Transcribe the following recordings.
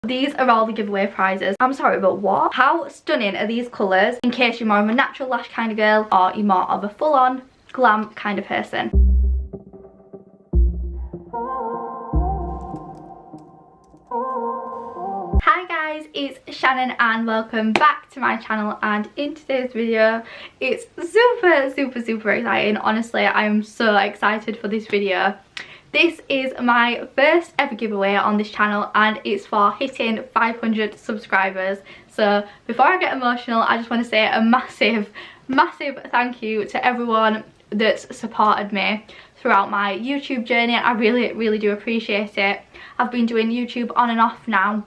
These are all the giveaway prizes. I'm sorry, but what? How stunning are these colours in case you're more of a natural lash kind of girl or you're more of a full-on glam kind of person. Hi guys, it's Shannon and welcome back to my channel, and in today's video it's super exciting. Honestly, I am so excited for this video. This is my first ever giveaway on this channel and it's for hitting 500 subscribers. So before I get emotional, I just want to say a massive thank you to everyone that's supported me throughout my YouTube journey. I really do appreciate it. I've been doing YouTube on and off now,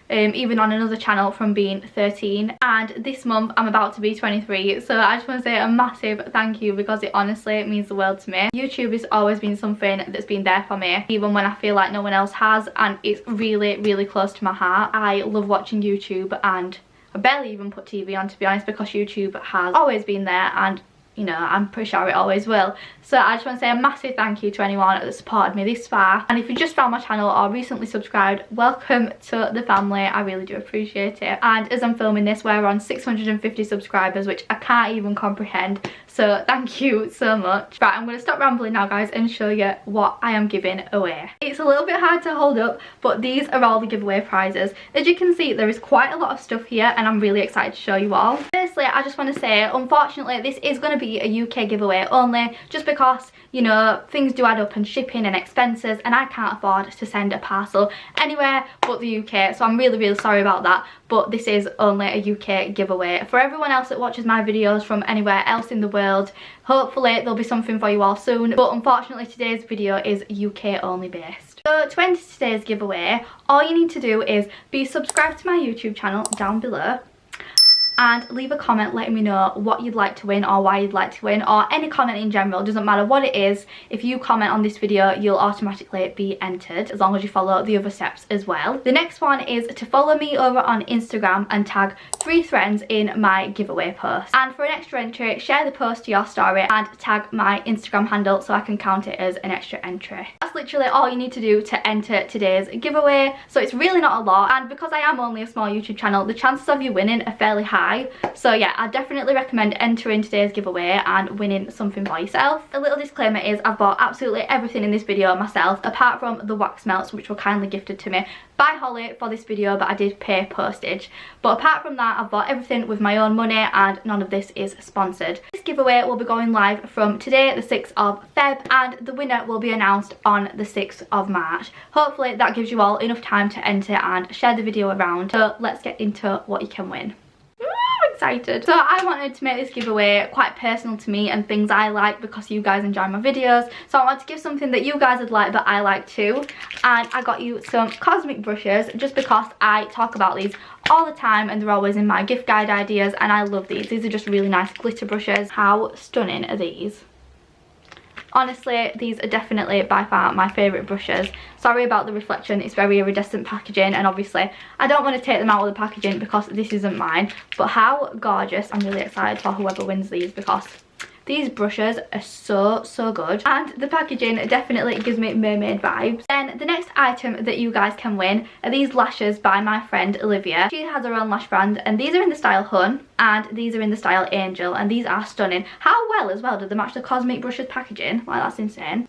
even on another channel from being 13, and this month I'm about to be 23, so I just want to say a massive thank you because it honestly means the world to me. YouTube has always been something that's been there for me even when I feel like no one else has, and it's really close to my heart. I love watching YouTube and I barely even put TV on, to be honest, because YouTube has always been there and you know, I'm pretty sure it always will. So I just want to say a massive thank you to anyone that supported me this far. And if you just found my channel or recently subscribed, welcome to the family. I really do appreciate it. And as I'm filming this, we're on 650 subscribers, which I can't even comprehend. So thank you so much. Right, I'm going to stop rambling now, guys, and show you what I am giving away. It's a little bit hard to hold up, but these are all the giveaway prizes. As you can see, there is quite a lot of stuff here and I'm really excited to show you all. Firstly, I just want to say, unfortunately, this is going to be a UK giveaway only, just because, you know, things do add up and shipping and expenses, and I can't afford to send a parcel anywhere but the UK, so I'm really sorry about that. But this is only a UK giveaway. For everyone else that watches my videos from anywhere else in the world, hopefully there'll be something for you all soon, but unfortunately today's video is UK only based. So to enter today's giveaway, all you need to do is be subscribed to my YouTube channel down below and leave a comment letting me know what you'd like to win or why you'd like to win, or any comment in general. Doesn't matter what it is. If you comment on this video, you'll automatically be entered as long as you follow the other steps as well. The next one is to follow me over on Instagram and tag 3 friends in my giveaway post. And for an extra entry, share the post to your story and tag my Instagram handle so I can count it as an extra entry. That's literally all you need to do to enter today's giveaway. So it's really not a lot, and because I am only a small YouTube channel, the chances of you winning are fairly high. So yeah, I definitely recommend entering today's giveaway and winning something for yourself. A little disclaimer is I've bought absolutely everything in this video myself, apart from the wax melts, which were kindly gifted to me by Holly for this video, but I did pay postage. But apart from that, I've bought everything with my own money and none of this is sponsored. This giveaway will be going live from today, the 6th of Feb, and the winner will be announced on the 6th of March. Hopefully that gives you all enough time to enter and share the video around. So let's get into what you can win. Excited. So I wanted to make this giveaway quite personal to me and things I like because you guys enjoy my videos, so I wanted to give something that you guys would like but I like too, and I got you some cosmic brushes just because I talk about these all the time and they're always in my gift guide ideas, and I love these. These are just really nice glitter brushes. How stunning are these? Honestly, these are definitely by far my favourite brushes. Sorry about the reflection, it's very iridescent packaging, and obviously I don't want to take them out of the packaging because this isn't mine. But how gorgeous. I'm really excited for whoever wins these because these brushes are so good, and the packaging definitely gives me mermaid vibes. Then the next item that you guys can win are these lashes by my friend Olivia. She has her own lash brand, and these are in the style Hun and these are in the style Angel, and these are stunning. How well as well did they match the cosmic brushes packaging? Like, that's insane.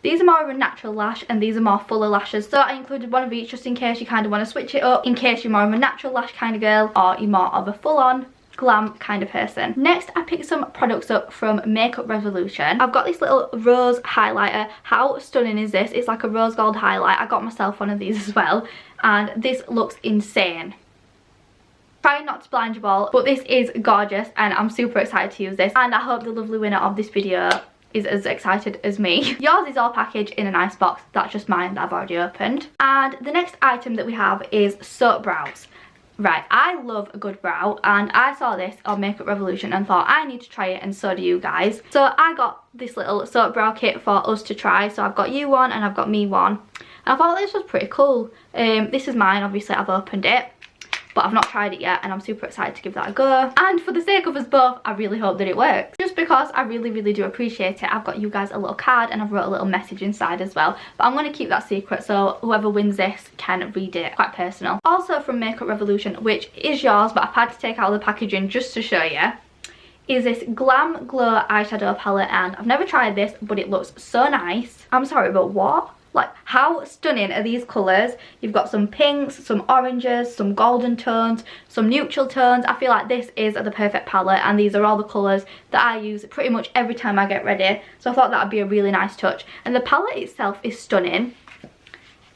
These are more of a natural lash and these are more fuller lashes, so I included one of each just in case you kind of want to switch it up, in case you're more of a natural lash kind of girl or you're more of a full-on glam kind of person. Next, I picked some products up from Makeup Revolution. I've got this little rose highlighter. How stunning is this? It's like a rose gold highlight. I got myself one of these as well, and this looks insane. Trying not to blind you all, but this is gorgeous and I'm super excited to use this, and I hope the lovely winner of this video is as excited as me. Yours is all packaged in a nice box. That's just mine that I've already opened. And the next item that we have is soap brows. Right, I love a good brow, and I saw this on Makeup Revolution and thought I need to try it, and so do you guys. So I got this little soap brow kit for us to try. So I've got you one and I've got me one, and I thought this was pretty cool. This is mine, obviously I've opened it, but I've not tried it yet and I'm super excited to give that a go. And for the sake of us both, I really hope that it works. Just just because I really do appreciate it. I've got you guys a little card and I've wrote a little message inside as well, but I'm going to keep that secret so whoever wins this can read it. Quite personal. Also from Makeup Revolution, which is yours but I've had to take out the packaging just to show you, is this Glam Glow eyeshadow palette, and I've never tried this but it looks so nice. I'm sorry, but what? Like, how stunning are these colours? You've got some pinks, some oranges, some golden tones, some neutral tones. I feel like this is the perfect palette, and these are all the colours that I use pretty much every time I get ready. So I thought that would be a really nice touch. And the palette itself is stunning,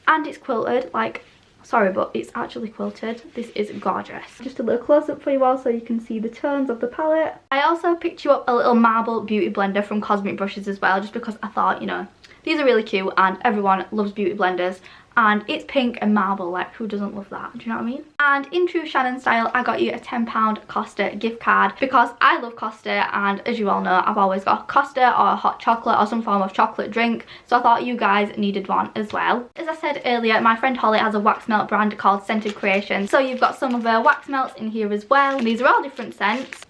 and it's quilted. Like, sorry, but it's actually quilted. This is gorgeous. Just a little close up for you all so you can see the tones of the palette. I also picked you up a little marble beauty blender from Cosmic Brushes as well, just because I thought, you know, these are really cute and everyone loves beauty blenders, and it's pink and marble, like who doesn't love that, do you know what I mean? And in true Shannon style, I got you a £10 Costa gift card because I love Costa, and as you all know, I've always got Costa or a hot chocolate or some form of chocolate drink, so I thought you guys needed one as well. As I said earlier, my friend Holly has a wax melt brand called Scented Creations, so you've got some of her wax melts in here as well, and these are all different scents.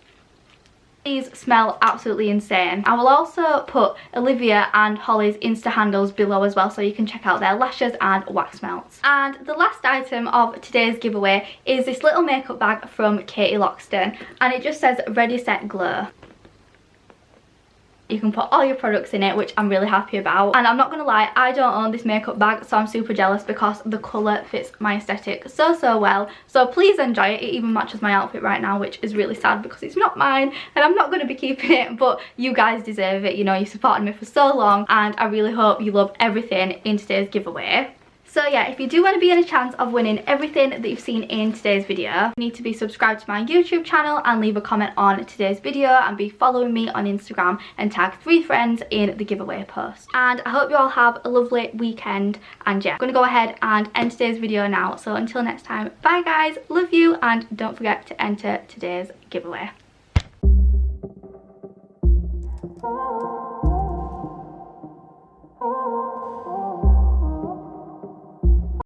These smell absolutely insane. I will also put Olivia and Holly's Insta handles below as well so you can check out their lashes and wax melts. And the last item of today's giveaway is this little makeup bag from Loxton, and it just says Ready Set Glow. You can put all your products in it, which I'm really happy about. And I'm not gonna lie, I don't own this makeup bag, so I'm super jealous because the colour fits my aesthetic so well. So please enjoy it. It even matches my outfit right now, which is really sad because it's not mine and I'm not gonna be keeping it, but you guys deserve it. You know, you supported me for so long, and I really hope you love everything in today's giveaway. So yeah, if you do want to be in a chance of winning everything that you've seen in today's video, you need to be subscribed to my YouTube channel and leave a comment on today's video, and be following me on Instagram and tag 3 friends in the giveaway post. And I hope you all have a lovely weekend, and yeah, I'm going to go ahead and end today's video now. So until next time, bye guys, love you, and don't forget to enter today's giveaway.